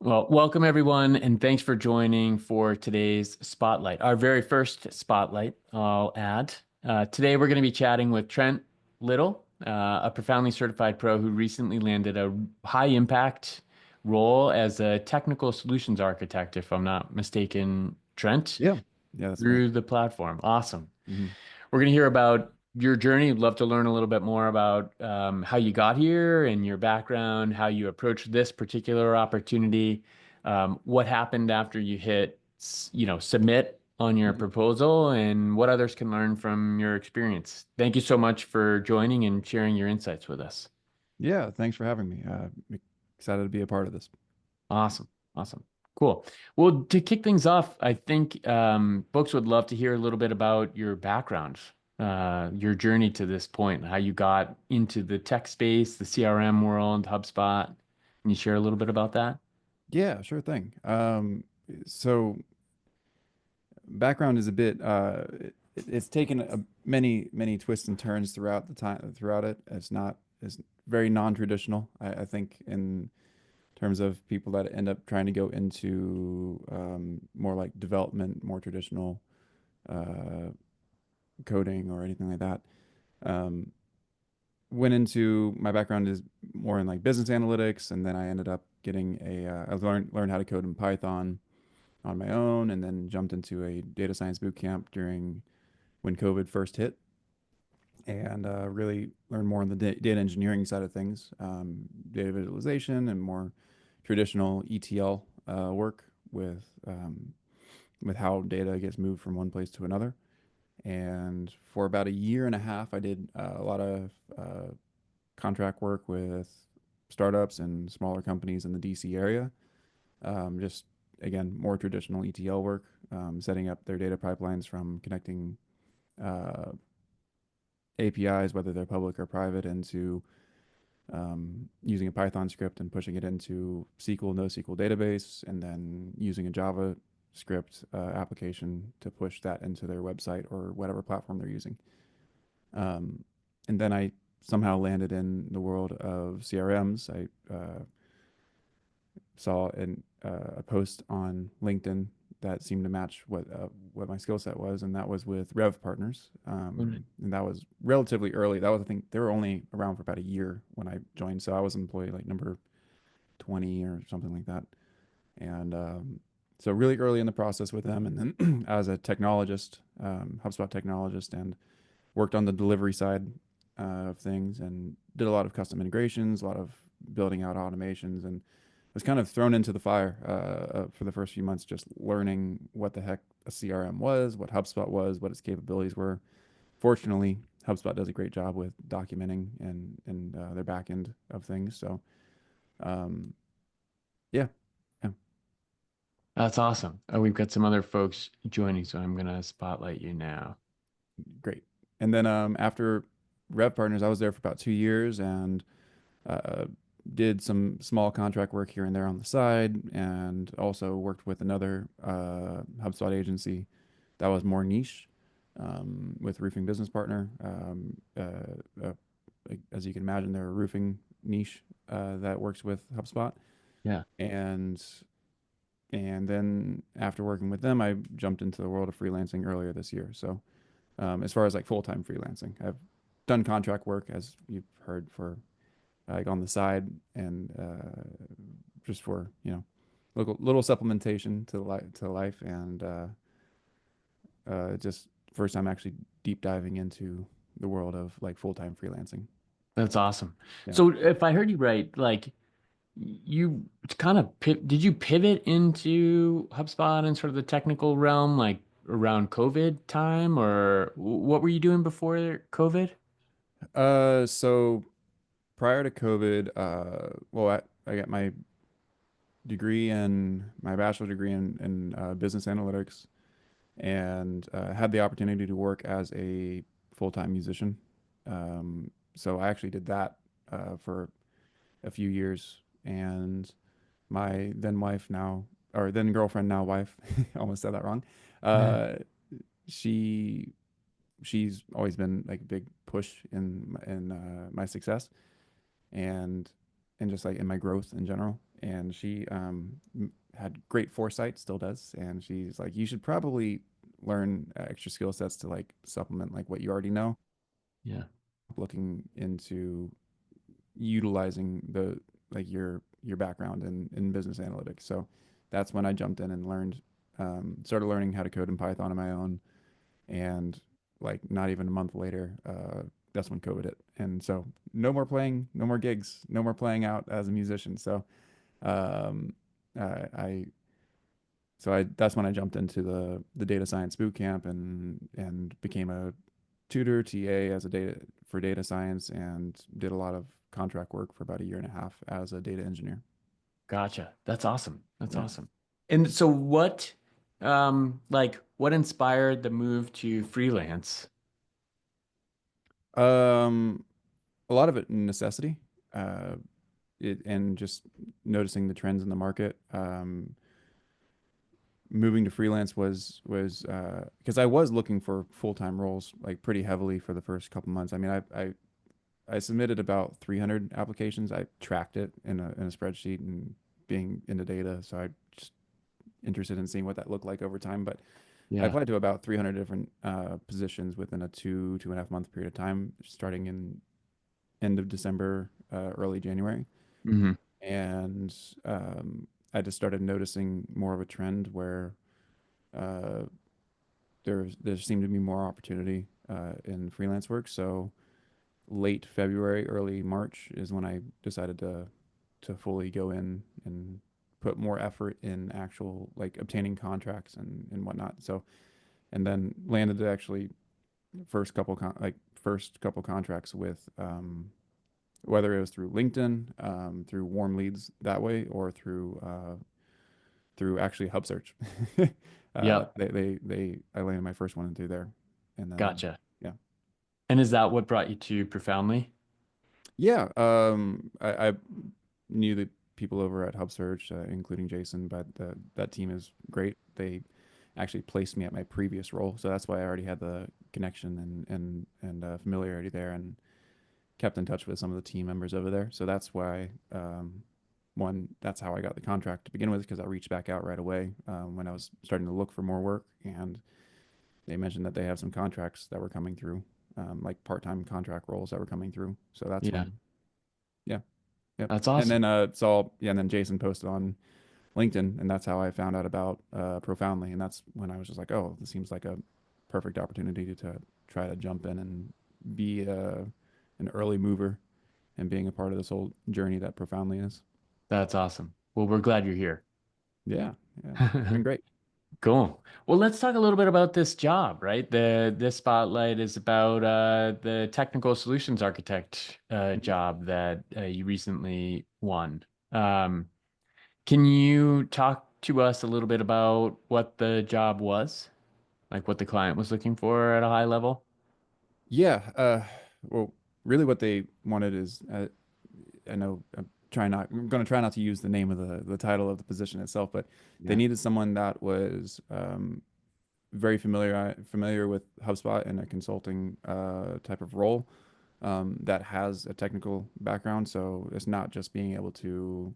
Well, welcome everyone, and thanks for joining for today's spotlight, our very first spotlight, I'll add. Today, we're going to be chatting with Trent Little, a profoundly certified pro who recently landed a high impact role as a technical solutions architect, if I'm not mistaken, Trent, Yeah, yeah, that's right. through the platform. Awesome. hmm We're going to hear about your journey. We'd love to learn a little bit more about how you got here and your background, how you approached this particular opportunity, what happened after you hit, submit on your hmm proposal, and what others can learn from your experience. Thank you so much for joining and sharing your insights with us. Yeah, thanks for having me. Excited to be a part of this. Awesome. Awesome. Cool. Well, to kick things off, I think folks would love to hear a little bit about your background, your journey to this point, how you got into the tech space, the CRM world, HubSpot. Can you share a little bit about that? Yeah, sure thing. So background is a bit it's taken many twists and turns throughout it. It's very non-traditional. I think in terms of people that end up trying to go into more like development, more traditional uh, coding or anything like that. Um, Went into my background is more in like business analytics, and then I ended up getting I learned how to code in Python on my own, and then jumped into a data science boot camp during when COVID first hit, and really learned more on the data engineering side of things, data visualization, and more traditional ETL work with how data gets moved from one place to another. And for about a year and a half, I did a lot of contract work with startups and smaller companies in the DC area. Just again, more traditional ETL work, setting up their data pipelines from connecting uh, APIs, whether they're public or private, into using a Python script and pushing it into SQL, NoSQL database, and then using a JavaScript application to push that into their website or whatever platform they're using. Um, and then I somehow landed in the world of CRMs. I saw a post on LinkedIn that seemed to match what my skill set was, and that was with Rev Partners. Right. And that was relatively early. That was, I think, they were only around for about a year when I joined, so I was employee like number 20 or something like that. And so really early in the process with them, and then as a technologist, HubSpot technologist, and worked on the delivery side of things, and did a lot of custom integrations, a lot of building out automations, and was kind of thrown into the fire for the first few months, just learning what the heck a CRM was, what HubSpot was, what its capabilities were. Fortunately, HubSpot does a great job with documenting and their back end of things. So, um, yeah, yeah, That's awesome. We've got some other folks joining, so I'm going to spotlight you now. great. And then after Rev Partners, I was there for about 2 years, and uh, did some small contract work here and there on the side, and also worked with another HubSpot agency that was more niche, with roofing business partner. As you can imagine, they're a roofing niche that works with HubSpot, Yeah. and and then after working with them, I jumped into the world of freelancing earlier this year. So as far as like full time freelancing, I've done contract work, as you've heard, for like on the side, and just for little supplementation to life, and just first time actually deep diving into the world of like full time freelancing. That's awesome. Yeah. So if I heard you right, like you kind of did you pivot into HubSpot and sort of the technical realm like around COVID time, or what were you doing before COVID? So prior to COVID, I got my bachelor degree in business analytics, and had the opportunity to work as a full time musician. So I actually did that for a few years, and my then wife now, or then girlfriend now wife, almost said that wrong. Uh, she she's always been like a big push in my success, and just like in my growth in general. and she had great foresight, still does, and she's like, you should probably learn extra skill sets to like supplement like what you already know. Yeah. Looking into utilizing the like your background in business analytics. So that's when I jumped in and learned, started learning how to code in Python on my own. And like not even a month later, that's when COVID hit. And so no more playing, no more gigs, no more playing out as a musician. So um, I so I that's when I jumped into the data science boot camp and became a tutor TA as a data science and did a lot of contract work for about a year and a half as a data engineer. Gotcha. That's awesome. That's Yeah. awesome. And so what inspired the move to freelance? Um, a lot of it necessity, and just noticing the trends in the market. Moving to freelance was because I was looking for full-time roles like pretty heavily for the first couple months. I mean, I submitted about 300 applications. I tracked it in a spreadsheet and being into data, so I just interested in seeing what that looked like over time. But I Yeah. applied to about 300 different positions within a 2.5 month period of time, starting in end of December, early January, Hmm. and um, I just started noticing more of a trend where uh, there seemed to be more opportunity in freelance work. So late February, early March is when I decided to fully go in and put more effort in actual like obtaining contracts and whatnot. So and then landed actually first couple contracts with whether it was through LinkedIn, through warm leads that way, or through actually Hub Search. Yep. I landed my first one through there, and then Gotcha. yeah. And is that what brought you to Profoundly? Yeah, I knew the people over at HubSearch, including Jason, but that team is great. They actually placed me at my previous role, so that's why I already had the connection and familiarity there, and kept in touch with some of the team members over there. So that's why that's how I got the contract to begin with, because I reached back out right away when I was starting to look for more work, and they mentioned that they have some contracts that were coming through, like part-time contract roles that were coming through. So that's Yeah. when yeah. Yep. That's And then awesome. and then Jason posted on LinkedIn, and that's how I found out about Profoundly, and that's when I was just like, oh, this seems like a perfect opportunity to try to jump in and be an early mover and being a part of this whole journey that Profoundly is. That's awesome. Well, we're glad you're here. Yeah, yeah, it's been great. Cool. Well, let's talk a little bit about this job, right? This spotlight is about the technical solutions architect Mhm. job that you recently won. Um, can you talk to us a little bit about what the job was, like what the client was looking for at a high level? Yeah, well, really, what they wanted is I know I'm going to try not to use the name of the title of the position itself, but they Yeah. needed someone that was very familiar with HubSpot in a consulting type of role, that has a technical background. So it's not just being able to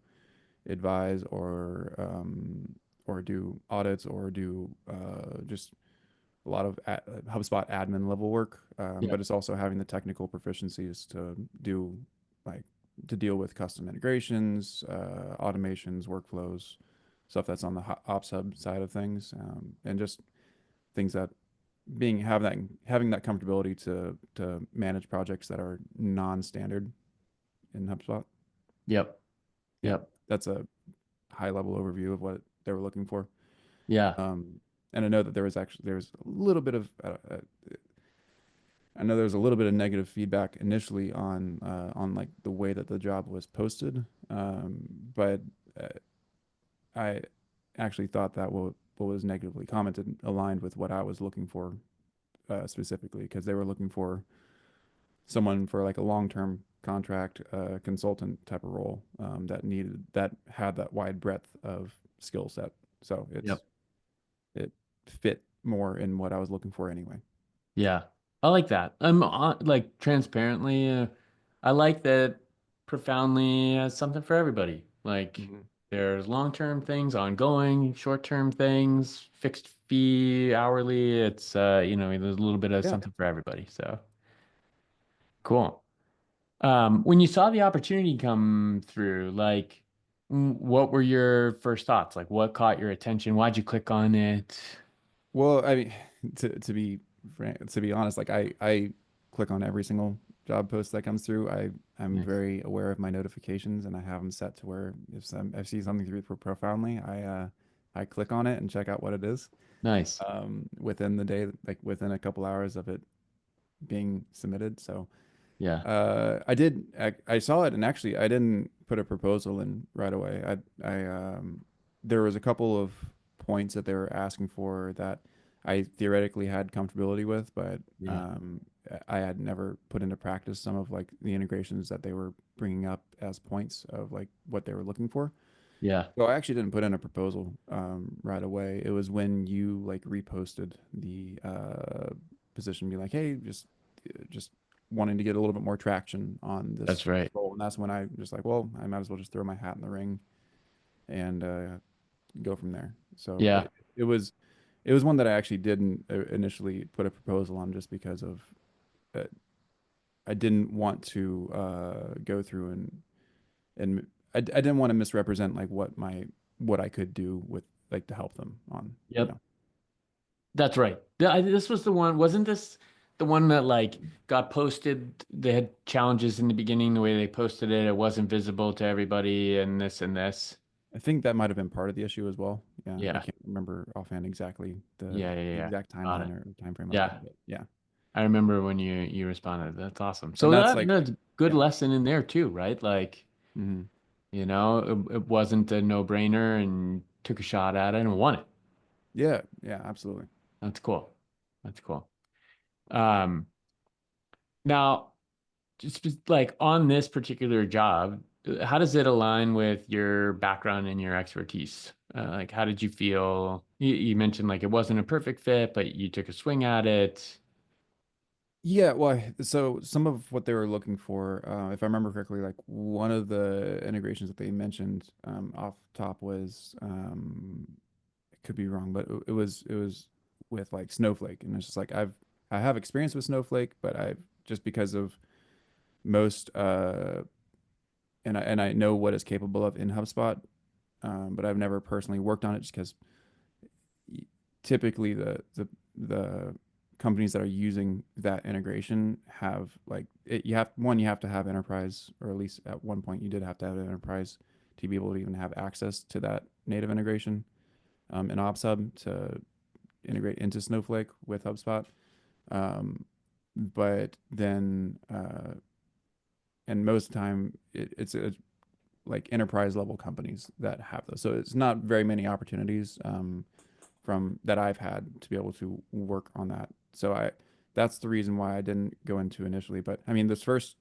advise or do audits or do just a lot of HubSpot admin level work, Yeah. but it's also having the technical proficiencies to do like to deal with custom integrations, automations, workflows, stuff that's on the Ops Hub side of things, and just things that being have that having that comfortability to manage projects that are non-standard in HubSpot. Yep. Yeah, Yep. that's a high level overview of what they were looking for. Yeah. Um, and I know that there was a little bit of I know there was a little bit of negative feedback initially on like the way that the job was posted, but uh, I actually thought that what was negatively commented aligned with what I was looking for specifically, because they were looking for someone for like a long-term contract consultant type of role, that had that wide breadth of skill set. So Yep. it fit more in what I was looking for anyway. Yeah. I like that. I'm like transparently, I like that profoundly something for everybody. Like Mhm. There's long-term things, ongoing, short-term things, fixed fee, hourly. It's there's a little bit of Yeah. something for everybody. So cool. When you saw the opportunity come through, like, what were your first thoughts? Like, what caught your attention? Why'd you click on it? Well, I mean, to be honest, like I click on every single job post that comes through. I'm Nice. very aware of my notifications, and I have them set to where I see something through profoundly, I click on it and check out what it is. Nice. Within the day, like within a couple hours of it being submitted. So Yeah. I saw it, and actually I didn't put a proposal in right away. There was a couple of points that they were asking for that I theoretically had comfortability with, but Yeah. I had never put into practice some of like the integrations that they were bringing up as points of like what they were looking for. Yeah. So I actually didn't put in a proposal right away. It was when you like reposted the position, be like, hey, just wanting to get a little bit more traction on That's this right. role, and that's when I just like, well, I might as well just throw my hat in the ring and go from there. So Yeah. it was one that I actually didn't initially put a proposal on just because of uh, I didn't want to go through and I didn't want to misrepresent like what I could do with like to help them on, you Yep. know. That's right. This was the one, wasn't this the one that like got posted? They had challenges in the beginning, the way they posted it, it wasn't visible to everybody, and this and this. I think that might have been part of the issue as well. Yeah, I Yeah. can't remember offhand exactly Yeah, yeah, the yeah. exact Got timeline it. or time frame of it, Yeah. but yeah. I remember when you responded. That's awesome. And So that's like, that's good yeah. lesson in there too, right? Like, Hmm. it wasn't a no-brainer and took a shot at it and won it. Yeah, yeah, absolutely. That's cool. That's cool. Um, now just like on this particular job, how does it align with your background and your expertise? Like, how did you feel? You mentioned like it wasn't a perfect fit, but you took a swing at it. Yeah, well, so some of what they were looking for, if I remember correctly, like one of the integrations that they mentioned off top was, it could be wrong, but it was with like Snowflake, and it's just like I have experience with Snowflake, but I've just because of most and I know what it's capable of in HubSpot, but I've never personally worked on it just because typically the companies that are using that integration have like you have to have enterprise, or at least at one point you did have to have an enterprise to be able to even have access to that native integration in OpsHub to integrate into Snowflake with HubSpot. But then and most of the time it's like enterprise level companies that have those. So it's not very many opportunities from that I've had to be able to work on that. So I that's the reason why I didn't go into initially. But I mean, this first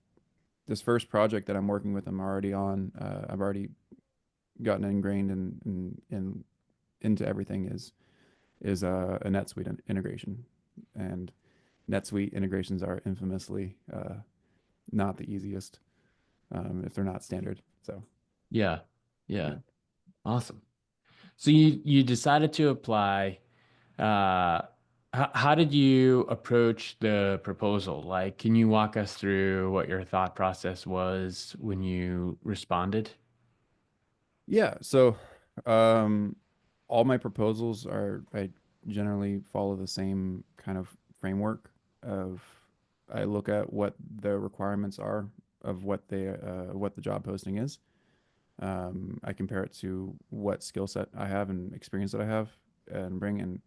project that I'm working with, I'm already on. I've already gotten ingrained in into everything is a NetSuite integration, and NetSuite integrations are infamously not the easiest if they're not standard. So Yeah. Yeah. yeah. Awesome. So you decided to apply. How did you approach the proposal? Like, can you walk us through what your thought process was when you responded? Yeah, so um, all my proposals are I generally follow the same kind of framework of I look at what the requirements are of what the job posting is. I compare it to what skill set I have and experience that I have and bring, and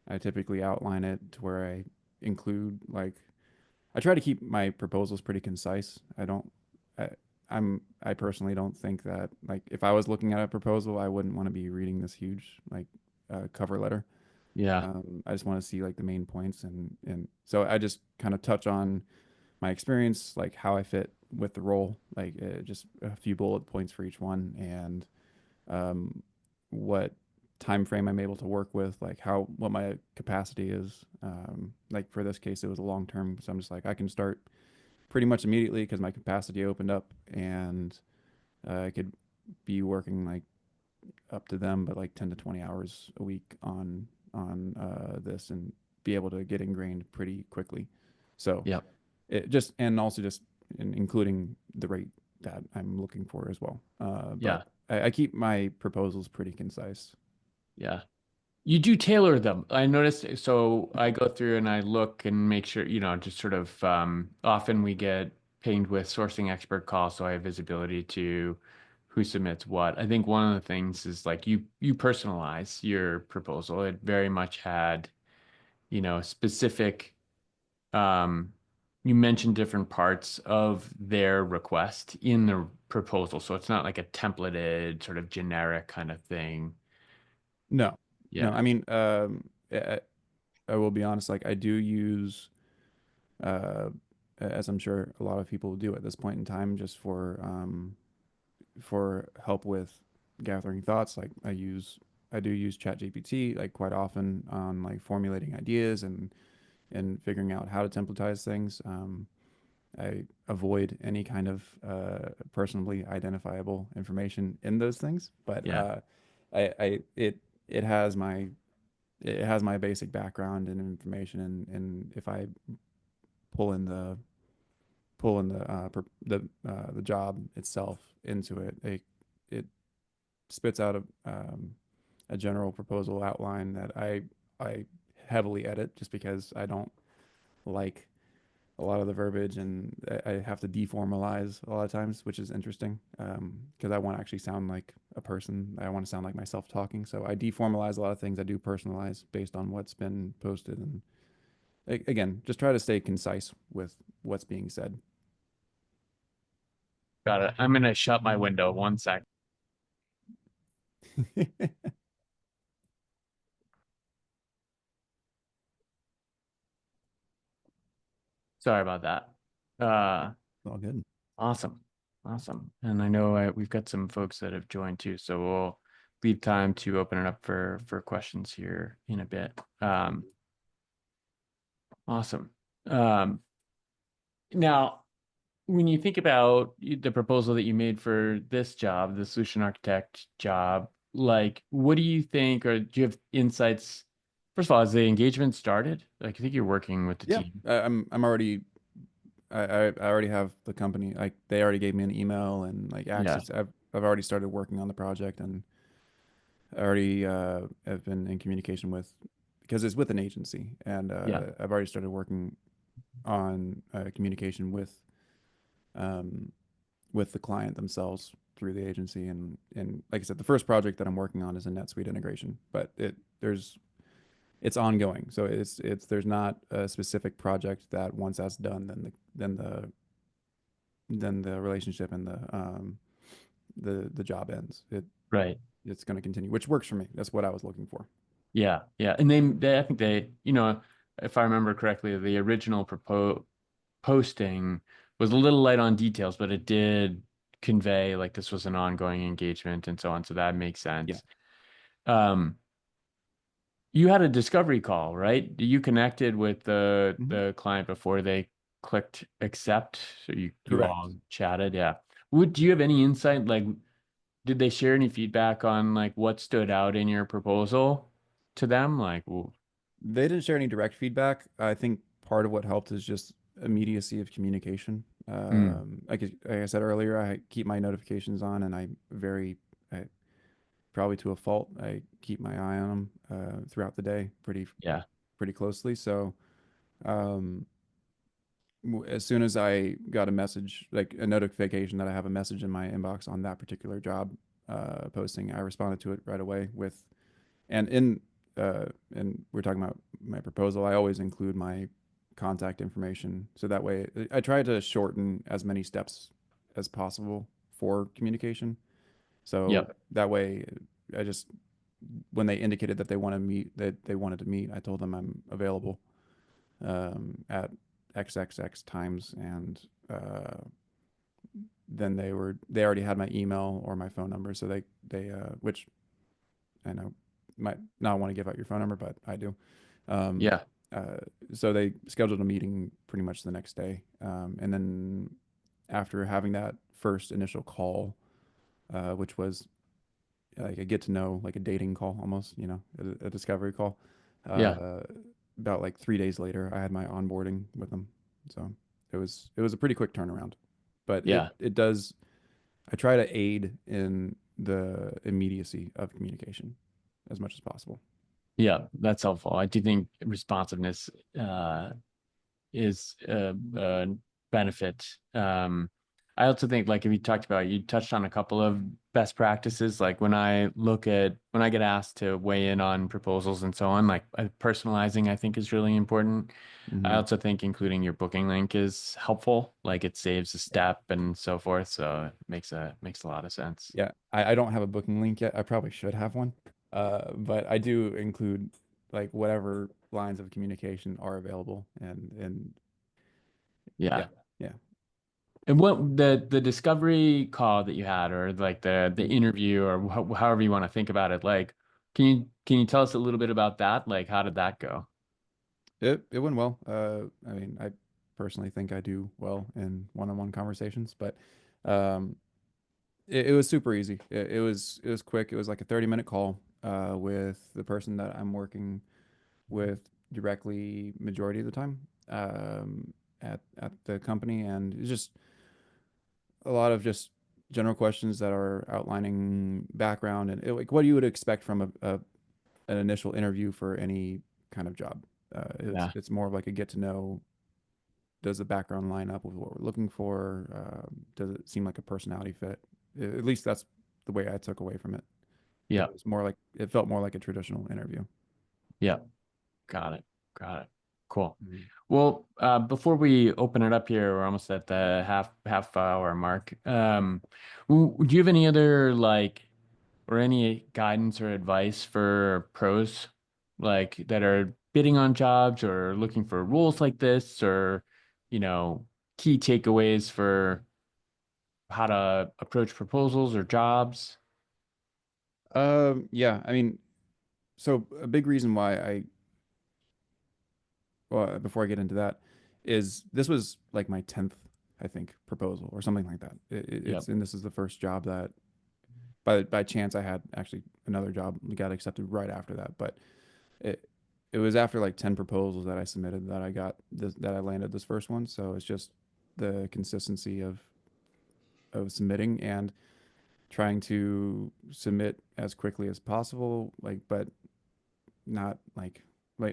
I typically outline it to where I include like I try to keep my proposals pretty concise. I don't. I, I personally don't think that like if I was looking at a proposal, I wouldn't want to be reading this huge like cover letter. Yeah. I just want to see like the main points, and so I just kind of touch on my experience, like how I fit with the role, like just a few bullet points for each one, and um, what time frame I'm able to work with, like how what my capacity is. Like for this case, it was a long term, so I'm just like I can start pretty much immediately because my capacity opened up, and I could be working like up to them, but like 10 to 20 hours a week on this and be able to get ingrained pretty quickly. So Yep. it just, and also just including the rate that I'm looking for as well. But Yeah. I keep my proposals pretty concise. Yeah. You do tailor them. I noticed, so I go through and I look and make sure, just sort of often we get pinged with sourcing expert calls, so I have visibility to who submits what. I think one of the things is like you personalize your proposal. It very much had, specific um you mentioned different parts of their request in the proposal. So it's not like a templated sort of generic kind of thing. No, no, Yeah. I mean, I will be honest, like I do use, uh, as I'm sure a lot of people do at this point in time, just for help with gathering thoughts. Like I do use ChatGPT like quite often on like formulating ideas and figuring out how to templatize things. I avoid any kind of personally identifiable information in those things, but Yeah. I it has my it has my basic background and information, and if I pull in the the job itself into it spits out a general proposal outline that I heavily edit just because I don't like a lot of the verbiage, and I have to deformalize a lot of times, which is interesting because I want to actually sound like a person. I want to sound like myself talking. So I deformalize a lot of things. I do personalize based on what's been posted. And again, just try to stay concise with what's being said. Got it. I'm gonna shut my window 1 sec. Sorry about that. All good. Awesome. Awesome. And I know we've got some folks that have joined too, so we'll leave time to open it up for questions here in a bit. Awesome. Now, when you think about the proposal that you made for this job, the solution architect job, like what do you think, or do you have insights? First of all, has the engagement started? Like, I think you're working with the Yeah, team. I'm already I already have the company, like they already gave me an email and like Yeah. access. I've already started working on the project, and I already have been in communication with, because it's with an agency, and Yeah. I've already started working on communication um, with the client themselves through the agency. And like I said, the first project that I'm working on is a NetSuite integration, but it's ongoing. So it's there's not a specific project that once that's done, then the relationship and the job ends. Right. It's going to continue, which works for me. That's what I was looking for. Yeah. Yeah. And I think if I remember correctly, the original posting was a little light on details, but it did convey like this was an ongoing engagement and so on. So that makes Yeah. sense. Um, you had a discovery call, right? You connected with the Hmm. the client before they clicked accept. So you Correct. all chatted. Yeah. Do you have any insight? Like, did they share any feedback on like what stood out in your proposal to them? Like, They didn't share any direct feedback. I think part of what helped is just immediacy of communication. mm, Like I said earlier, I keep my notifications on, and I, probably to a fault, I keep my eye on them throughout the day yeah. pretty closely. So um, as soon as I got a message, like a notification that I have a message in my inbox on that particular job posting, I responded to it right away with, and in and we're talking about my proposal, I always include my contact information. So that way I try to shorten as many steps as possible for communication. So Yep. that way I just, when they indicated that they wanted to meet, I told them I'm available at XXX times, and then they already had my email or my phone number, so they which I know might not want to give out your phone number, but I do. Um, Yeah. uh, so they scheduled a meeting pretty much the next day, and then after having that first initial call, which was like a get to know, like a dating call almost, a discovery call. Yeah. Uh, about like 3 days later, I had my onboarding with them. So it was a pretty quick turnaround, but Yeah. it does. I try to aid in the immediacy of communication as much as possible. Yeah. That's helpful. I do think responsiveness is a benefit. I also think like if you talked about, you touched on a couple of best practices. Like when I get asked to weigh in on proposals and so on, like personalizing, I think is really important. I Hmm. also think including your booking link is helpful. Like it saves a Yeah. step and so forth. So it makes a lot of sense. Yeah, I don't have a booking link yet. I probably should have one. But I do include like whatever lines of communication are available, and Yeah. yeah, yeah. And what the discovery call that you had, or like the Mhm. interview, or however you want to think about it, like, can you tell us a little bit about that? Like, how did that go? It went well. I mean, I personally think I do well in one-on-one conversations, but um, it was super easy. It was quick. It was like a 30-minute call with the person that I'm working with directly majority of the time at the company, and it's just a lot of just general questions that are outlining background and like what you would expect from an initial interview for any kind of job. It's Yeah. it's more of like a get to know. Does the background line up with what we're looking for? Does it seem like a personality fit? At least that's the way I took away from it. It Yeah. was more like it felt more like a traditional interview. Yeah. Got it. Got it. Cool. Mhm. Well, before we open it up here, we're almost at the half hour mark. Do you have any other like or any guidance or advice for pros like that are bidding on jobs or looking for roles like this, or you know, key takeaways for how to approach proposals or jobs? Yeah, I mean, so a big reason why well, before I get into that, is this was like my 10th, I think, proposal or something like that. Yep. And this is the first job that by chance I had actually another job got accepted right after that. But it it was after like 10 proposals that I submitted that I landed this first one. So it's just the consistency of submitting and trying to submit as quickly as possible, like but not like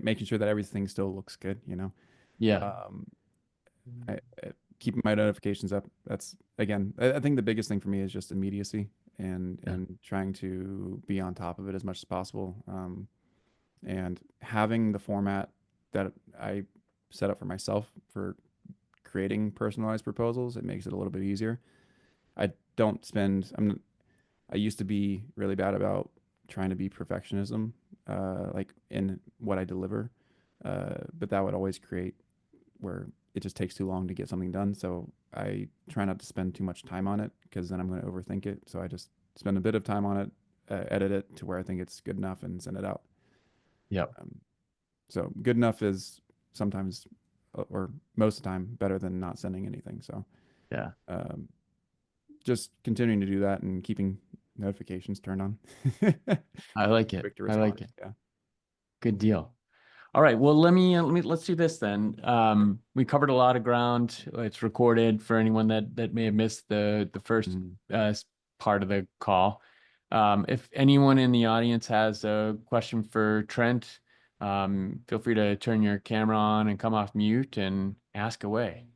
making sure that everything still looks good. Yeah. Um, I keeping my notifications up. That's again, I think the biggest thing for me is just immediacy and Yeah. and trying to be on top of it as much as possible. And having the format that I set up for myself for creating personalized proposals, it makes it a little bit easier. I don't spend. I used to be really bad about trying to be perfectionism, like in what I deliver, but that would always create where it just takes too long to get something done. So I try not to spend too much time on it because then I'm going to overthink it. So I just spend a bit of time on it, edit it to where I think it's good enough, and send it out. Yep. Um, so good enough is sometimes, or most of the time, better than not sending anything. So Yeah. um, just continuing to do that and keeping notifications turned on. I like it. Quick to I respond. like it. Yeah. Good deal. All right. Well, let's do this then. We covered a lot of ground. It's recorded for anyone that may have missed the first Mhm. part of the call. If anyone in the audience has a question for Trent, feel free to turn your camera on and come off mute and ask away.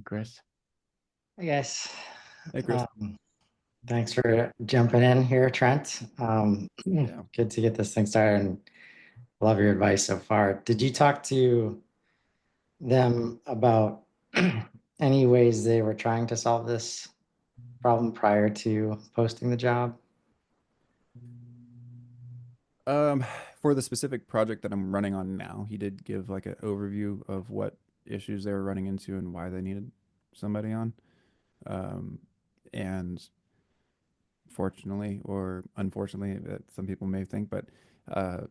Chris. Hey guys, Hey, Chris. um, thanks for jumping in here, Trent. Yeah. Good to get this thing started and love your advice so far. Did you talk to them about any ways they were trying to solve this problem prior to posting the job? Um, for the specific project that I'm running on now, he did give like an overview of what issues they were running into and why they needed somebody on. Um, and fortunately or unfortunately, that some people may think, but uh,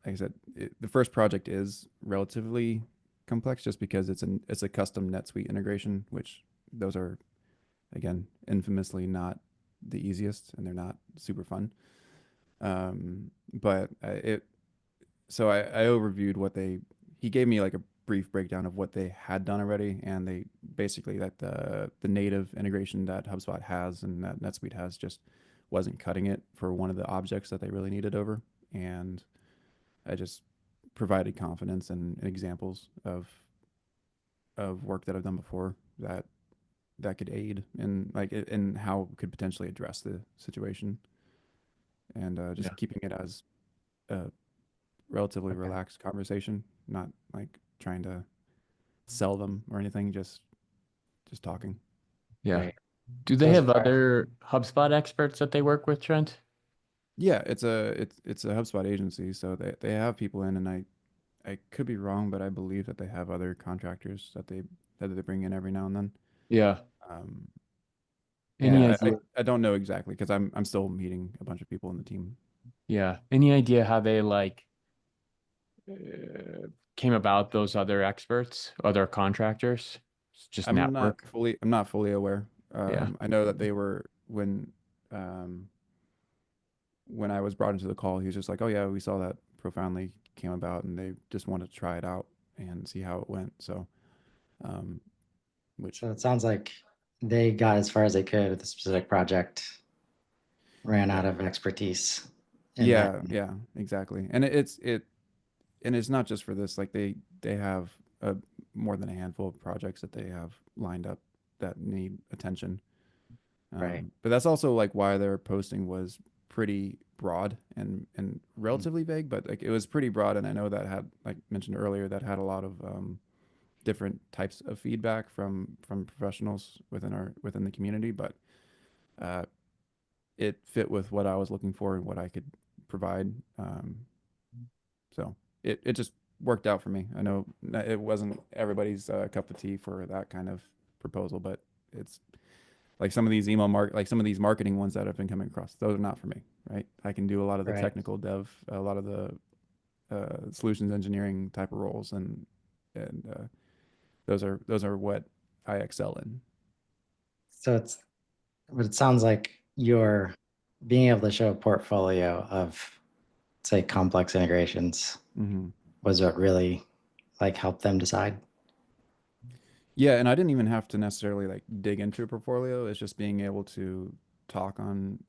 like I said, the first project is relatively. complex just because it's a custom NetSuite integration, which those are again infamously not the easiest and they're not super fun. But it so I overviewed what he gave me like a brief breakdown of what they had done already, and they basically that the native integration that HubSpot has and that NetSuite has just wasn't cutting it for one of the objects that they really needed over. And I just provided confidence and examples of work that I've done before that could aid in in how it could potentially address the situation, and Yeah. just keeping it as a relatively Okay. relaxed conversation, not like trying to sell them or anything, just talking. Yeah. Right. Do So they as have far other HubSpot experts that they work with, Trent? Yeah, it's a HubSpot agency, so they have people in, and I could be wrong, but I believe that they have other contractors that they bring in every now and then. Yeah. Um, Any yeah, idea? I don't know exactly because I'm still meeting a bunch of people in the team. Yeah. Any idea how they like came about those other experts, other contractors? It's just network. I'm not fully aware. Yeah. I know that they were um, when I was brought into the call, he was just like, "Oh yeah, we saw that Profoundly came about, and they just wanted to try it out and see how it went." So, um, which so it sounds like they got as far as they could with the specific project, ran yeah, out of expertise, and then yeah, exactly. And it's not just for this. Like they have more than a handful of projects that they have lined up that need attention. right. But that's also like why their posting was pretty broad and Mm. relatively vague, but like it was pretty broad. And I know that had, like mentioned earlier, that had a lot of different types of feedback from professionals within the community, but uh, it fit with what I was looking for and what I could provide. So it just worked out for me. I know it wasn't everybody's cup of tea for that kind of proposal, but it's like some of these like some of these marketing ones that I've been coming across. Those are not for me, right? I can do a lot of the Right. technical dev, a lot of the solutions engineering type of roles, and those are what I excel in. So but it sounds like you're being able to show a portfolio of, say, complex integrations Hmm. was what really like helped them decide. Yeah, and I didn't even have to necessarily like dig into a portfolio. It's just being able to talk on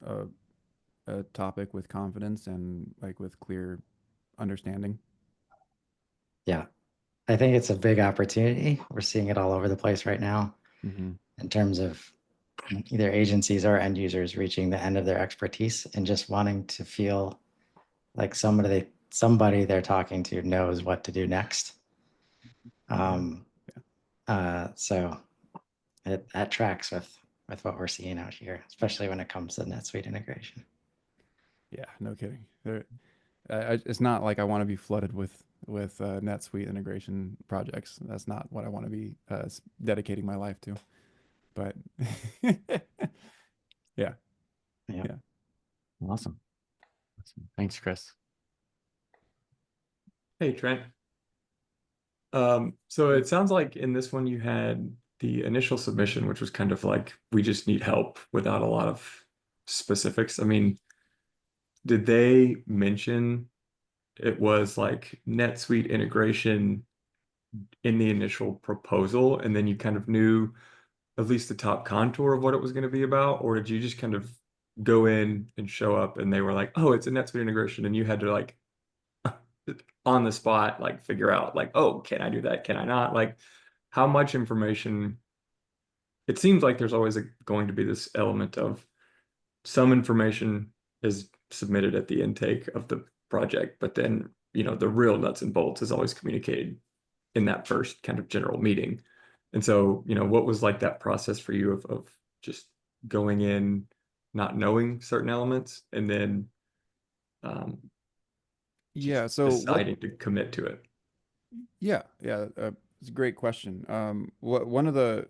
a topic with confidence and like with clear understanding. Yeah. I think it's a big opportunity. We're seeing it all over the place right now Hmm. in terms of either agencies or end users reaching the end of their expertise and just wanting to feel like somebody they're talking to knows what to do next. Um, so that tracks with what we're seeing out here, especially when it comes to NetSuite integration. Yeah, no kidding. It's not like I want to be flooded with NetSuite integration projects. That's not what I want to be dedicating my life to. But yeah, Yeah. yeah, Awesome. Awesome. Thanks, Chris. Hey, Trent. So it sounds like in this one you had the initial submission, which was kind of like, we just need help without a lot of specifics. I mean, did they mention it was like NetSuite integration in the initial proposal, and then you kind of knew at least the top contour of what it was going to be about? Or did you just kind of go in and show up and they were like, oh, it's a NetSuite integration, and you had to like on the spot, like figure out like, oh, can I do that? Can I not? Like, how much information? It seems like there's always going to be this element of some information is submitted at the intake of the project, but then, the real nuts and bolts is always communicated in that first kind of general meeting. And so, what was like that process for you of just going in, not knowing certain elements, and then um, just yeah. So what? deciding to commit to it? Yeah, yeah. It's a great question. One of the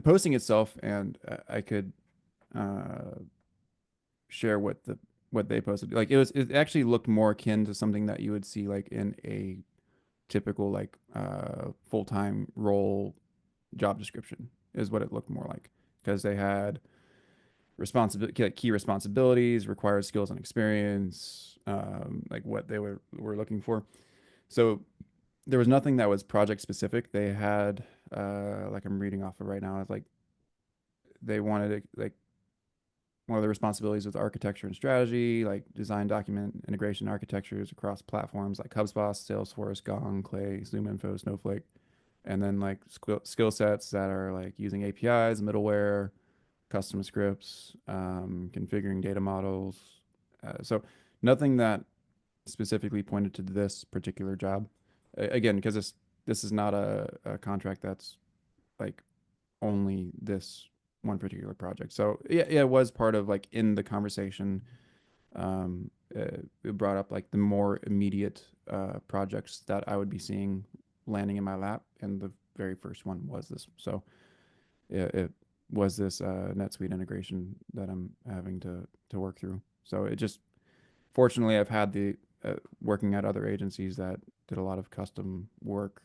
posting itself, and I could uh share what they posted. Like it actually looked more akin to something that you would see like in a typical like full-time role job description is what it looked more like, because they had responsibility, key responsibilities, required skills and experience, like what they were looking for. So there was nothing that was project specific. They had like I'm reading off of right now, it's like they wanted it, like one of the responsibilities was architecture and strategy, like design document integration architectures across platforms like HubSpot, Salesforce, Gong, Clay, ZoomInfo, Snowflake, and then like skill sets that are like using APIs, middleware, custom scripts, configuring data models. So nothing that specifically pointed to this particular job. Again, because this is not a contract that's like only this one particular project. So yeah, it was part of like in the conversation. It brought up like the more immediate projects that I would be seeing landing in my lap, and the very first one was this. So it was this NetSuite integration that I'm having to work through. So it just fortunately I've had the working at other agencies that did a lot of custom work.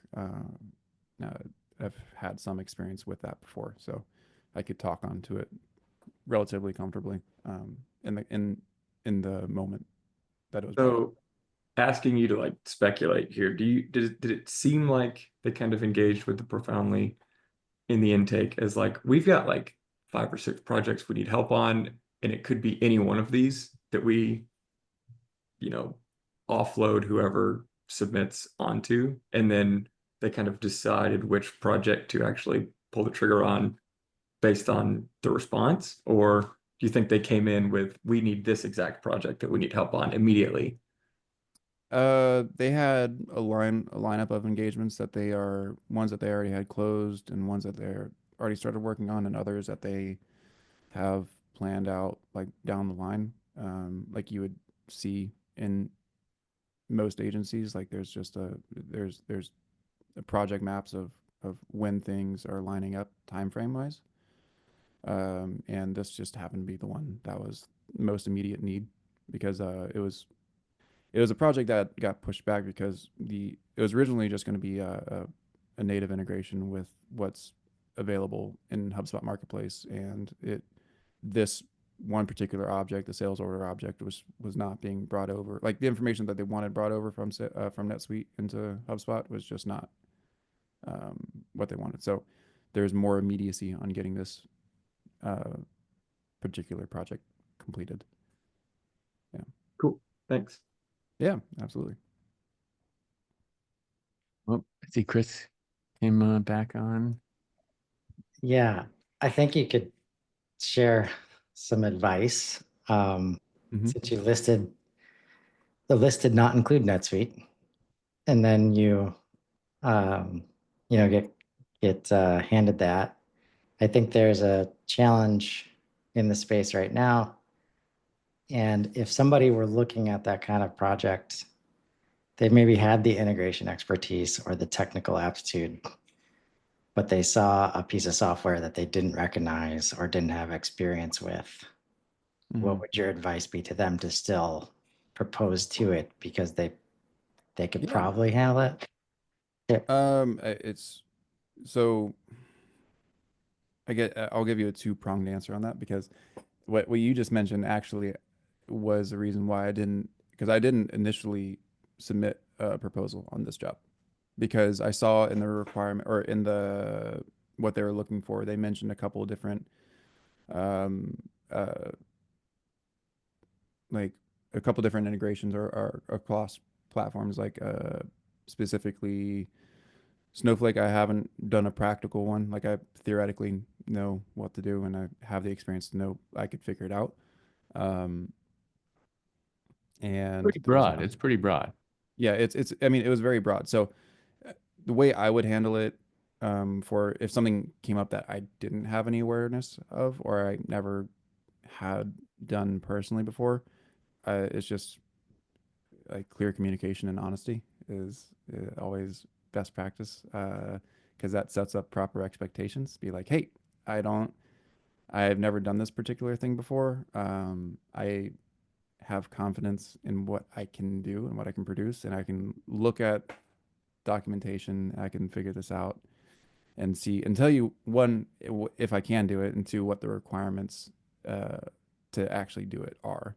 I've had some experience with that before, so I could talk onto it relatively comfortably in the moment that it was brought up. So asking you to like speculate here, did it seem like they kind of engaged with the profoundly in the intake as like we've got like 5 or 6 projects we need help on, and it could be any one of these that we, you know, offload whoever submits onto, and then they kind of decided which project to actually pull the trigger on based on the response? Or do you think they came in with, we need this exact project that we need help on immediately? They had a lineup of engagements that they are ones that they already had closed, and ones that they're already started working on, and others that they have planned out like down the line. Like you would see in most agencies, like there's project maps of when things are lining up time frame wise. And this just happened to be the one that was most immediate need, because it was a project that got pushed back because it was originally just going to be a native integration with what's available in HubSpot Marketplace, and this one particular object, the sales order object, was not being brought over. Like the information that they wanted brought over from NetSuite into HubSpot was just not what they wanted. So there's more immediacy on getting this particular project completed. Yeah. Cool. Thanks. Yeah, absolutely. Well, I see Chris came back on. Yeah, I think you could share some advice. Since you listed, the list did not include NetSuite, and then um, get handed that. I think there's a challenge in the space right now. And if somebody were looking at that kind of project, they maybe had the integration expertise or the technical aptitude, but they saw a piece of software that they didn't recognize or didn't have experience with. What would your advice be to them to still propose to it, because they could Yeah. probably handle it? It's so I'll give you a two-pronged answer on that, because what you just mentioned actually was the reason why because I didn't initially submit a proposal on this job, because I saw in the requirement, or in the what they were looking for, they mentioned a couple of different um like a couple different integrations or across platforms, like specifically Snowflake. I haven't done a practical one. Like I theoretically know what to do, and I have the experience to know I could figure it out. Um, and Pretty there was broad. It's pretty broad. yeah, it's I mean, it was very broad. So the way I would handle it, for if something came up that I didn't have any awareness of, or I never had done personally before, it's just like clear communication and honesty is always best practice, because that sets up proper expectations. Be like, hey, I've never done this particular thing before. I have confidence in what I can do and what I can produce, and I can look at documentation, I can figure this out and see and tell you, one, if I can do it, and two, what the requirements to actually do it are.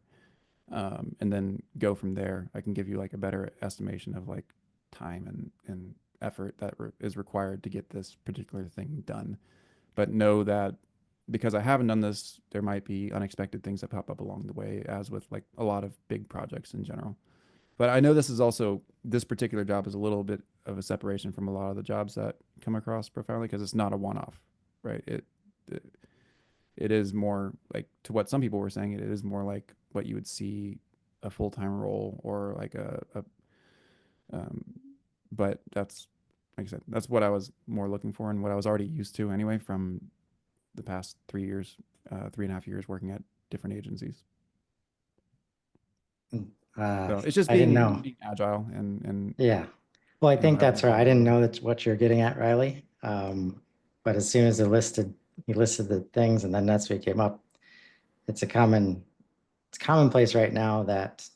And then go from there. I can give you like a better estimation of like time and effort that is required to get this particular thing done. But know that because I haven't done this, there might be unexpected things that pop up along the way, as with like a lot of big projects in general. But I know this particular job is a little bit of a separation from a lot of the jobs that come across profoundly, because it's not a one-off, right? It is more like, to what some people were saying, it is more like what you would see a full-time role, or like um, but that's, like I said, that's what I was more looking for, and what I was already used to anyway from the past 3 years, 3.5 years working at different agencies. So it's just I didn't being know. agile and Yeah. Well, I and think having that's a right. I little didn't bit know that's what you're getting at, Riley. But as soon as you listed the things and then NetSuite came up, it's commonplace right now that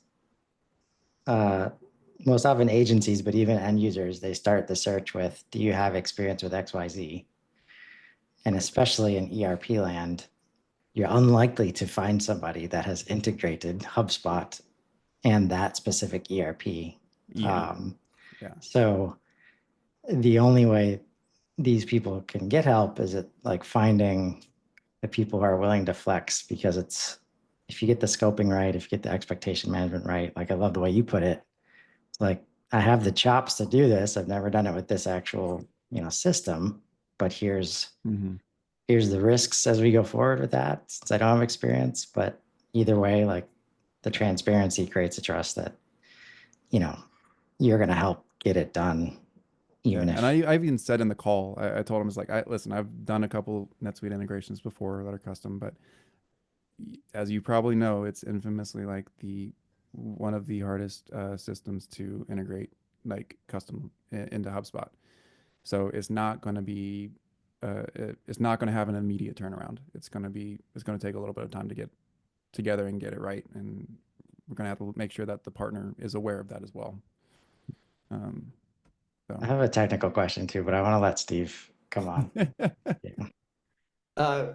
most often agencies, but even end users, they start the search with, do you have experience with XYZ? And especially in ERP land, you're unlikely to find somebody that has integrated HubSpot and that specific ERP. yeah. So the only way these people can get help is it like finding the people who are willing to flex, because it's, if you get the scoping right, if you get the expectation management right, like I love the way you put it. It's like, I have the chops to do this. I've never done it with this actual, system, but here's Mhm. the risks as we go forward with that, since I don't have experience. But either way, like, the transparency creates a trust that, you're going to help get it done. Even And if, I've even said in the call, I told him, it's like, listen, I've done a couple NetSuite integrations before that are custom, but as you probably know, it's infamously like one of the hardest systems to integrate like custom into HubSpot. So it's not going to be, it's not going to have an immediate turnaround. It's going to take a little bit of time to get together and get it right. And we're going to have to make sure that the partner is aware of that as well. I have a technical question too, but I want to let Steve come on. Uh,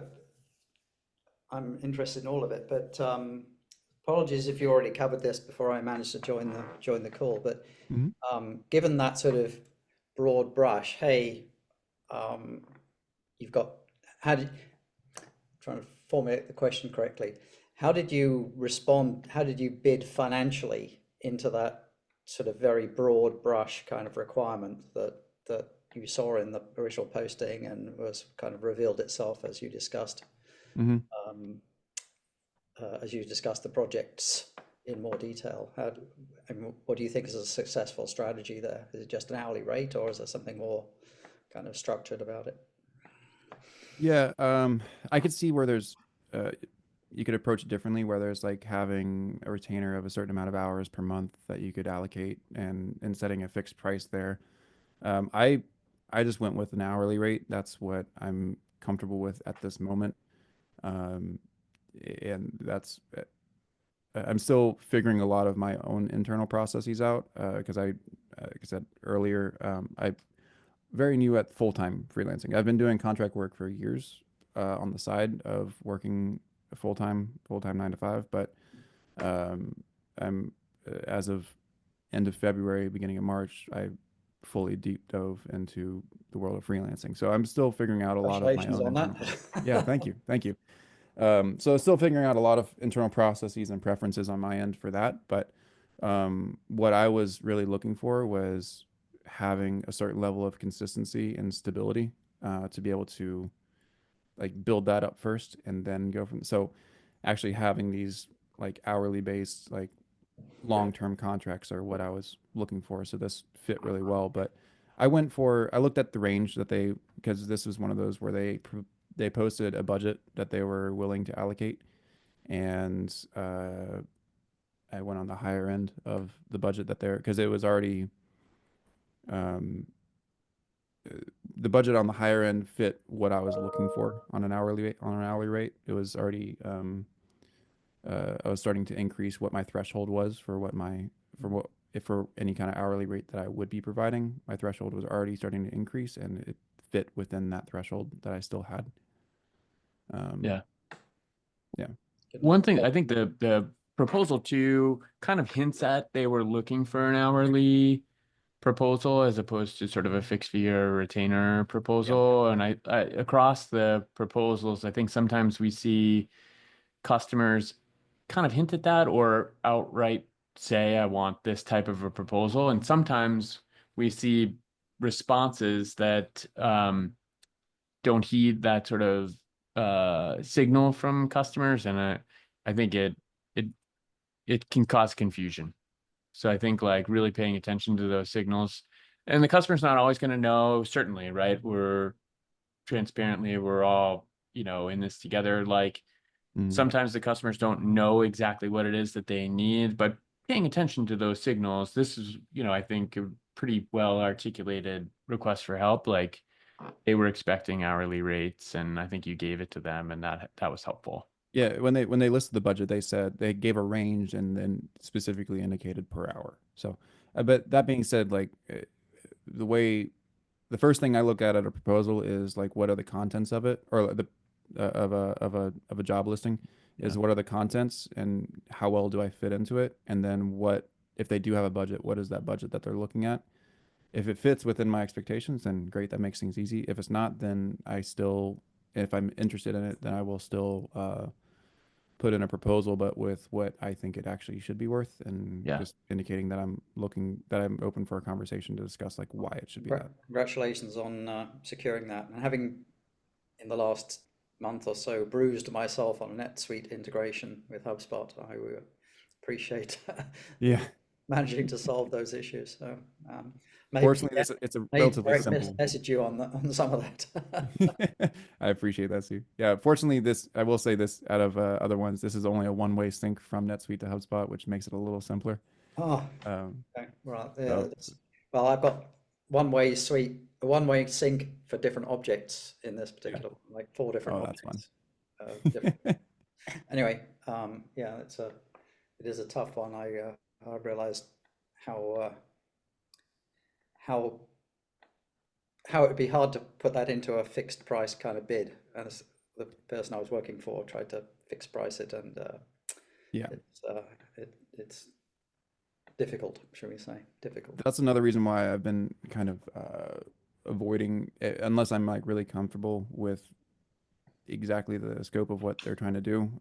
I'm interested in all of it, but apologies if you already covered this before I managed to join the call. But given that sort of broad brush, hey, you've got, trying to formulate the question correctly, how did you respond? How did you bid financially into that sort of very broad brush kind of requirement that you saw in the original posting and was kind of revealed itself as you discussed? As you discussed the projects in more detail, what do you think is a successful strategy there? Is it just an hourly rate, or is there something more kind of structured about it? Yeah, I could see where there's, you could approach it differently, where there's like having a retainer of a certain amount of hours per month that you could allocate, and setting a fixed price there. I just went with an hourly rate. That's what I'm comfortable with at this moment. And I'm still figuring a lot of my own internal processes out, because like I said earlier, I'm very new at full-time freelancing. I've been doing contract work for years on the side of working full-time 9 to 5, but I'm as of end of February, beginning of March, I fully deep dove into the world of freelancing. So I'm still figuring out a lot of my own internal. Yeah, thank you. So still figuring out a lot of internal processes and preferences on my end for that. But what I was really looking for was having a certain level of consistency and stability to be able to like build that up first and then go from. So actually having these like hourly based, like long-term contracts are what I was looking for. So this fit really well. But I looked at the range that because this was one of those where they posted a budget that they were willing to allocate, and I went on the higher end of the budget because it was already, the budget on the higher end fit what I was looking for on an hourly rate. It was already, I was starting to increase what my threshold was for if for any kind of hourly rate that I would be providing, my threshold was already starting to increase, and it fit within that threshold that I still had. Yeah. Yeah. One thing, I think the proposal too kind of hints at they were looking for an hourly proposal as opposed to sort of a fixed fee or retainer proposal. And I across the proposals, I think sometimes we see customers kind of hint at that or outright say, I want this type of a proposal. And sometimes we see responses that don't heed that sort of signal from customers. And I think it it can cause confusion. So I think like really paying attention to those signals, and the customer's not always going to know, certainly, right? We're all, in this together. Like sometimes the customers don't know exactly what it is that they need, but paying attention to those signals, this is, I think a pretty well articulated request for help. Like they were expecting hourly rates, and I think you gave it to them, and that was helpful. Yeah, when they listed the budget, they said they gave a range and then specifically indicated per hour. So, but that being said, like the first thing I look at a proposal is like what are the contents of it, or the of a job listing is what are the contents and how well do I fit into it, and then what if they do have a budget, what is that budget that they're looking at? If it fits within my expectations, then great, that makes things easy. If it's not, then if I'm interested in it, then I will still put in a proposal, but with what I think it actually should be worth, and just indicating that I'm open for a conversation to discuss like why it should be that. Congratulations on securing that, and having in the last month or so bruised myself on NetSuite integration with HubSpot. I appreciate managing to solve those issues. So maybe fortunately, it's a relatively simple. Message you on some of that. I appreciate that, Steve. Yeah, fortunately, I will say this, out of other ones, this is only a one-way sync from NetSuite to HubSpot, which makes it a little simpler. Oh, okay. Right. Yeah, well, I've got one-way sync for different objects in this particular one, like 4 different objects. That's fun. Anyway, yeah, it is a tough one. I realized how it would be hard to put that into a fixed price kind of bid. And the person I was working for tried to fixed price it, and it's difficult, shall we say? Difficult. That's another reason why I've been kind of avoiding it, unless I'm like really comfortable with exactly the scope of what they're trying to do.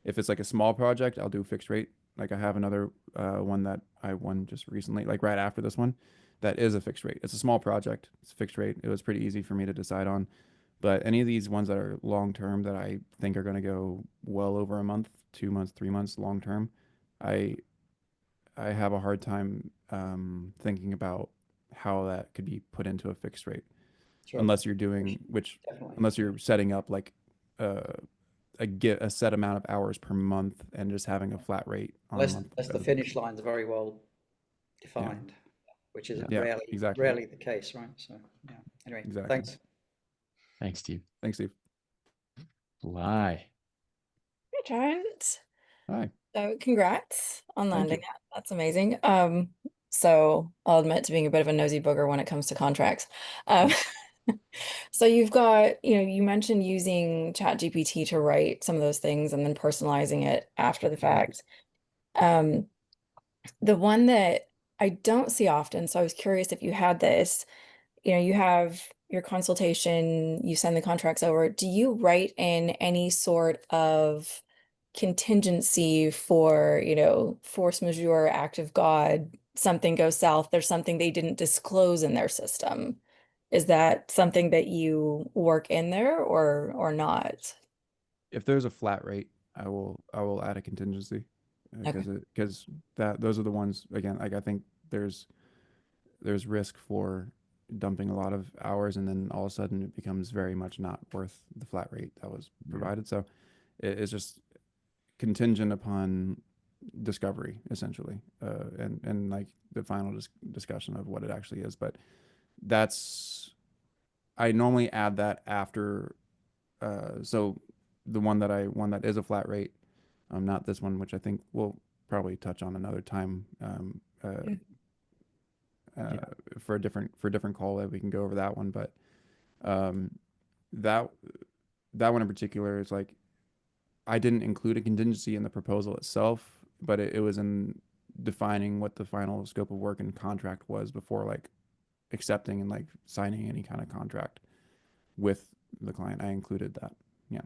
If it's like a small project, I'll do fixed rate. Like I have another one that I won just recently, like right after this one, that is a fixed rate. It's a small project. It's a fixed rate. It was pretty easy for me to decide on. But any of these ones that are long term that I think are going to go well over a month, 2 months, 3 months long term, I have a hard time thinking about how that could be put into a fixed rate, unless you're doing unless you're setting up like a set amount of hours per month and just having a flat rate on a month. Unless the finish line's very well defined, which is rarely the case, right? So yeah. Anyway, thanks. Thanks, Steve. Thanks, Steve. Lie. Hey, Trent. Hi. So congrats on landing that. That's amazing. So I'll admit to being a bit of a nosy booger when it comes to contracts. So you've got, you mentioned using ChatGPT to write some of those things and then personalizing it after the fact. The one that I don't see often, so I was curious if you had this, you have your consultation, you send the contracts over. Do you write in any sort of contingency for, force majeure, act of God, something goes south, there's something they didn't disclose in their system? Is that something that you work in there or not? If there's a flat rate, I will add a contingency, because those are the ones, again, like I think there's risk for dumping a lot of hours, and then all of a sudden it becomes very much not worth the flat rate that was provided. So it's just contingent upon discovery, essentially, and like the final discussion of what it actually is. But I normally add that after. So the one that is a flat rate, not this one, which I think we'll probably touch on another time, for a different call that we can go over that one. But um, that one in particular is like, I didn't include a contingency in the proposal itself, but it was in defining what the final scope of work and contract was before like accepting and like signing any kind of contract with the client. I included that. Yeah.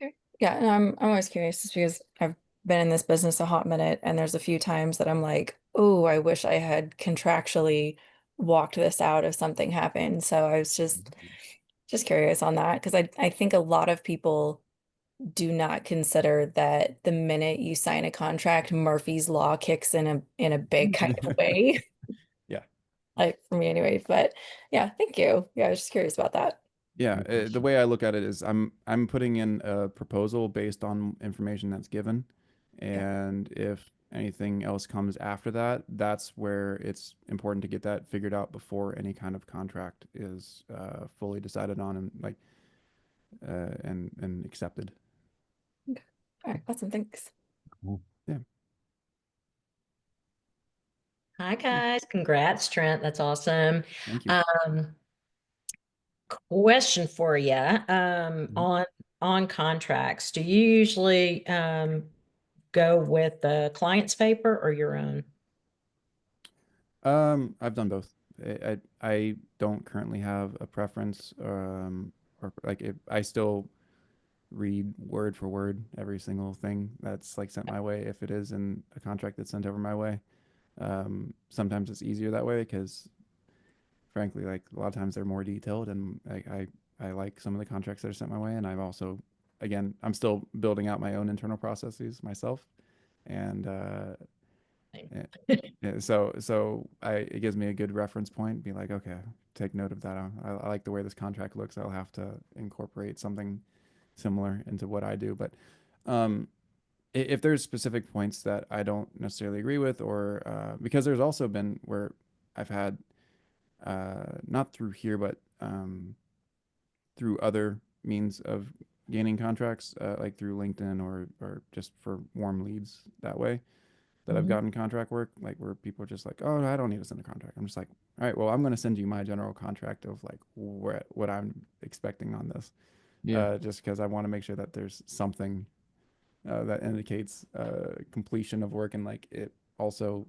Okay. Yeah, and I'm always curious just because I've been in this business a hot minute, and there's a few times that I'm like, oh, I wish I had contractually walked this out if something happened. So I was just curious on that because I think a lot of people do not consider that the minute you sign a contract, Murphy's Law kicks in a big kind of way. Yeah. Like for me anyway. But yeah, thank you. Yeah, I was just curious about that. Yeah, the way I look at it is I'm putting in a proposal based on information that's given, and if anything else comes after that, that's where it's important to get that figured out before any kind of contract is fully decided on and like and accepted. Okay. All right, awesome. Thanks. Yeah. Hi guys, congrats, Trent. That's awesome. Thank you. Question for you Mhm. on contracts. Do you usually go with the client's paper or your own? I've done both. I don't currently have a preference, or like I still read word for word every single thing that's like sent my way if it is in a contract that's sent over my way. Sometimes it's easier that way because frankly, like a lot of times they're more detailed and I like some of the contracts that are sent my way. And I've also, again, I'm still building out my own internal processes myself. And so it gives me a good reference point. Be like, okay, take note of that. I like the way this contract looks. I'll have to incorporate something similar into what I do. But if there's specific points that I don't necessarily agree with, or because there's also been where I've had not through here, but through other means of gaining contracts, like through LinkedIn or just for warm leads that way that I've gotten contract work, like where people are just like, oh, I don't need to send a contract. I'm just like, all right, well, I'm going to send you my general contract of like what I'm expecting on this. Yeah. Just because I want to make sure that there's something that indicates completion of work and like it also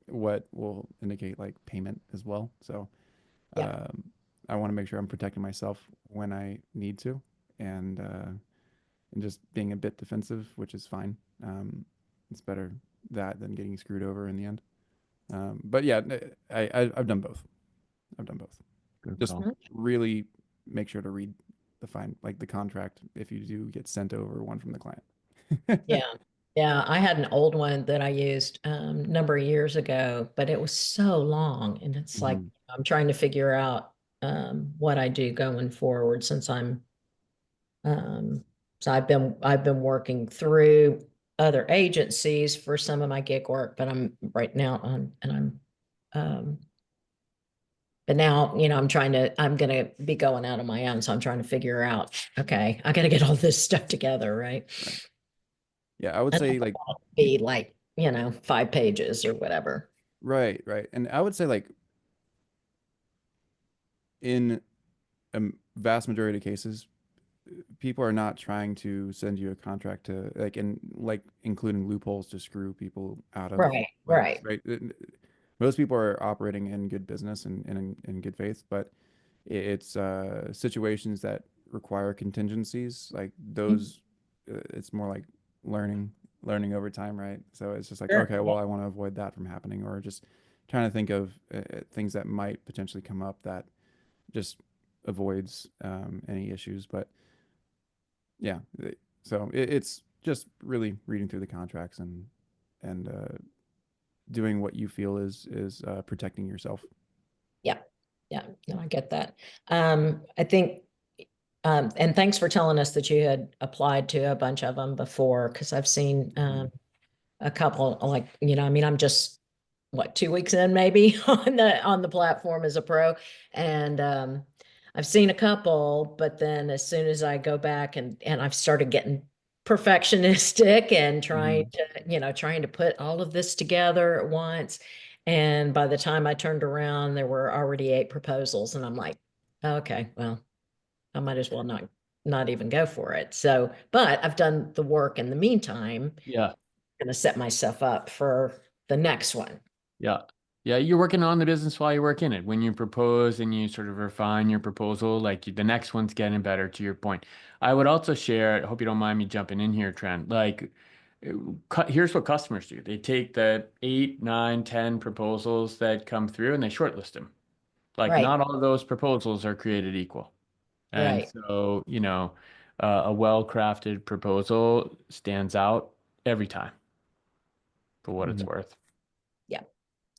what will indicate like payment as well. So Yeah. I want to make sure I'm protecting myself when I need to, and just being a bit defensive, which is fine. It's better that than getting screwed over in the end. But yeah, I've done both. I've done both. Good Just call. really make sure to read the contract if you do get sent over one from the client. Yeah. Yeah, I had an old one that I used a number of years ago, but it was so long. And it's like, Mhm. I'm trying to figure out what I do going forward since so I've been working through other agencies for some of my gig work, but I'm right now on, and but now, I'm going to be going out on my own. So I'm trying to figure out, okay, I got to get all this stuff together, right? Right. Yeah, I would And say like be like, 5 pages or whatever. right, and I would say like in a vast majority of cases, people are not trying to send you a contract to like including loopholes to screw people out of Right, work, right. right? Most people are operating in good business and in good faith, but it's situations that require contingencies like those. It's more like learning over time, right? So it's just like, Sure. okay, well, I want to avoid that from happening, or just trying to think of things that might potentially come up that just avoids any issues. But yeah, so it's just really reading through the contracts and doing what you feel is protecting yourself. Yeah. Yeah. No, I get that. I think, and thanks for telling us that you had applied to a bunch of them before, because I've seen a couple, like, I'm just what, 2 weeks in maybe on the platform as a pro. And I've seen a couple, but then as soon as I go back and I've started getting perfectionistic and trying to put all of this together at once. And by the time I turned around, there were already 8 proposals, and I'm like, okay, well, I might as well not even go for it. So, but I've done the work in the meantime. Yeah. I'm gonna set myself up for the next one. Yeah. Yeah. You're working on the business while you work in it. When you propose and you sort of refine your proposal, like the next one's getting better, to your point. I would also share, I hope you don't mind me jumping in here, Trent. Like, here's what customers do. They take the 8, 9, 10 proposals that come through and they shortlist them. Like, Right, not all of those proposals are created equal. And right. so, a well-crafted proposal stands out every time for what it's Mhm. worth. Yeah,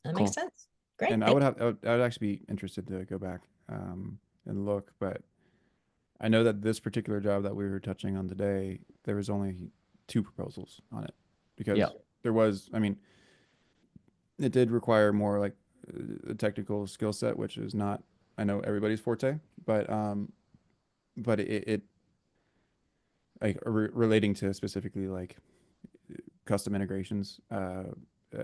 that Cool. makes sense. Great. And I would actually be interested to go back and look, but I know that this particular job that we were touching on today, there was only 2 proposals on it because Yeah. there was, I mean, it did require more like a technical skill set, which is not, I know everybody's forte, but it like relating to specifically like custom integrations. I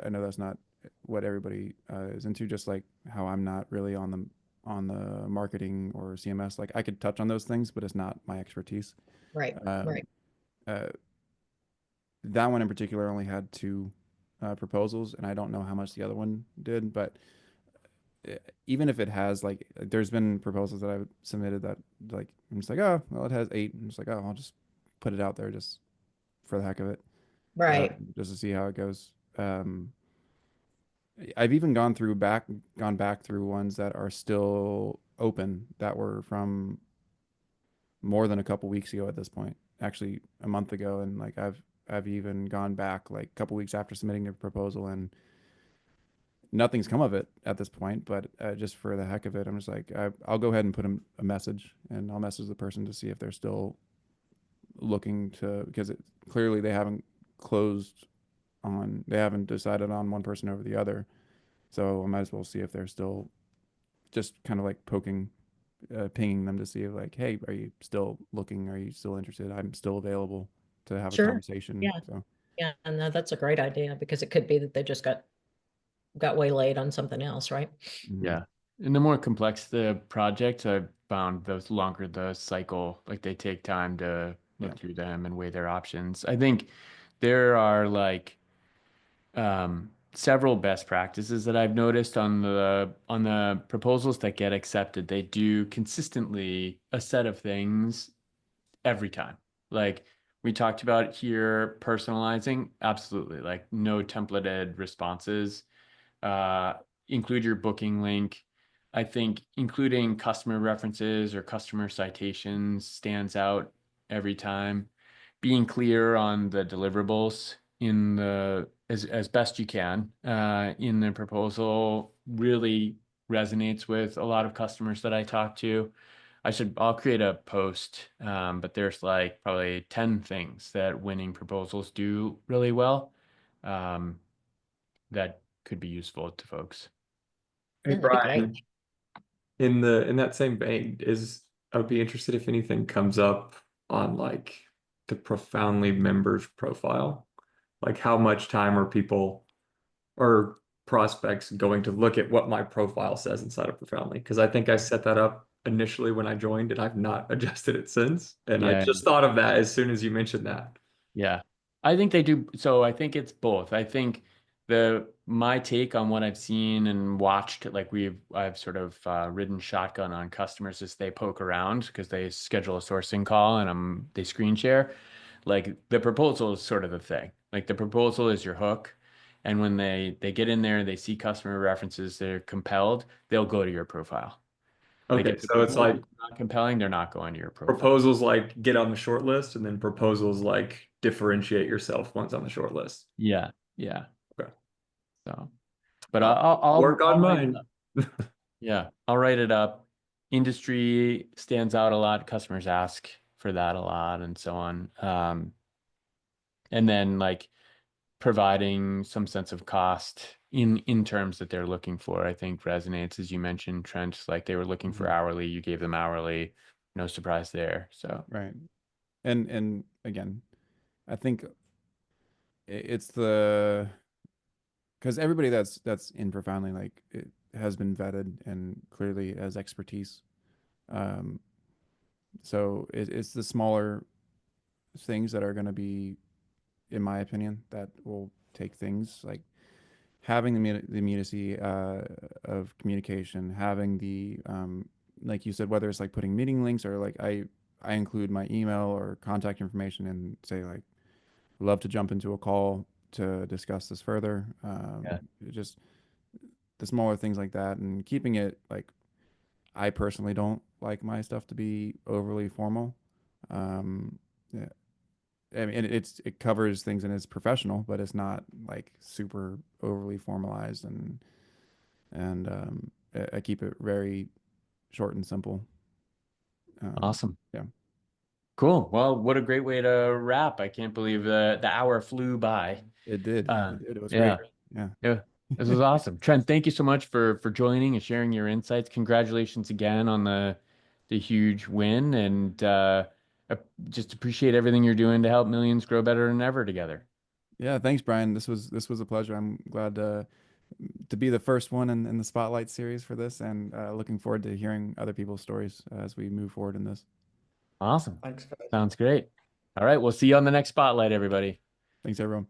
know that's not what everybody is into. Just like how I'm not really on the marketing or CMS. Like I could touch on those things, but it's not my expertise. Right, right. Uh, that one in particular only had 2 proposals, and I don't know how much the other one did, but even if it has like, there's been proposals that I've submitted that like I'm just like, oh well, it has 8. I'm just like, oh, I'll just put it out there just for the heck of it, Right. just to see how it goes. I've even gone back through ones that are still open that were from more than a couple weeks ago at this point, actually a month ago, and like I've even gone back like a couple weeks after submitting a proposal, and nothing's come of it at this point. But just for the heck of it, I'm just like, I'll go ahead and put a message, and I'll message the person to see if they're still looking to, because clearly they haven't they haven't decided on one person over the other. So I might as well see if they're still just kind of like pinging them to see if like, hey, are you still looking? Are you still interested? I'm still available to have a Sure. conversation. Yeah. So Yeah, and that's a great idea because it could be that they just got waylaid on something else, right? Yeah. And the more complex the project, I've found the longer the cycle, like they take time to look through them and weigh their options. I think there are like several best practices that I've noticed on the proposals that get accepted. They do consistently a set of things every time. Like we talked about here, personalizing, absolutely. Like no templated responses. Uh, Include your booking link. I think including customer references or customer citations stands out every time. Being clear on the deliverables in the as best you can in the proposal really resonates with a lot of customers that I talk to. I'll create a post, but there's like probably 10 things that winning proposals do really well. That could be useful to folks. Hey, Yeah, that'd be great. Brian, in that same vein, I would be interested if anything comes up on like the profoundly members profile. Like how much time are people or prospects going to look at what my profile says inside of Profoundly? Because I think I set that up initially when I joined and I've not adjusted it since. And I Yeah. just thought of that as soon as you mentioned that. Yeah. I think they do. So I think it's both. I think my take on what I've seen and watched, like I've sort of ridden shotgun on customers as they poke around because they schedule a sourcing call and they screen share. Like the proposal is sort of the thing. Like the proposal is your hook. And when they get in there, they see customer references, they're compelled, they'll go to your profile. Like Okay, if the so it's proposal like is not compelling, they're not going to your profile. proposals like get on the short list, and then proposals like differentiate yourself once on the short list. Yeah. Yeah. Okay. So, but I'll work on I'll write it mine. up. Yeah, I'll write it up. Industry stands out a lot. Customers ask for that a lot and so on. And then like providing some sense of cost in terms that they're looking for, I think resonates, as you mentioned, Trent, like they were looking for hourly, you gave them hourly, no surprise there. So right. And again, I think it's the because everybody that's in Profoundly, like, it has been vetted and clearly has expertise. So it's the smaller things that are going to be, in my opinion, that will take things like having the immediacy of communication, having the like you said, whether it's like putting meeting links or like I include my email or contact information and say like, love to jump into a call to discuss this further. Yeah. Just the smaller things like that, and keeping it like, I personally don't like my stuff to be overly formal. Yeah, I mean, it covers things and it's professional, but it's not like super overly formalized, and I keep it very short and simple. Awesome. Yeah, Cool. Well, what a great way to wrap. I can't believe the hour flew by. it did. Uh, It was yeah. great. Yeah. Yeah. This was awesome. Trent, thank you so much for joining and sharing your insights. Congratulations again on the huge win, and just appreciate everything you're doing to help millions grow better than ever together. Yeah, thanks, Brian. This was a pleasure. I'm glad to be the first one in the Spotlight series for this, and looking forward to hearing other people's stories as we move forward in this. Awesome. Thanks, guys. Sounds great. All right, we'll see you on the next Spotlight, everybody. Thanks, everyone.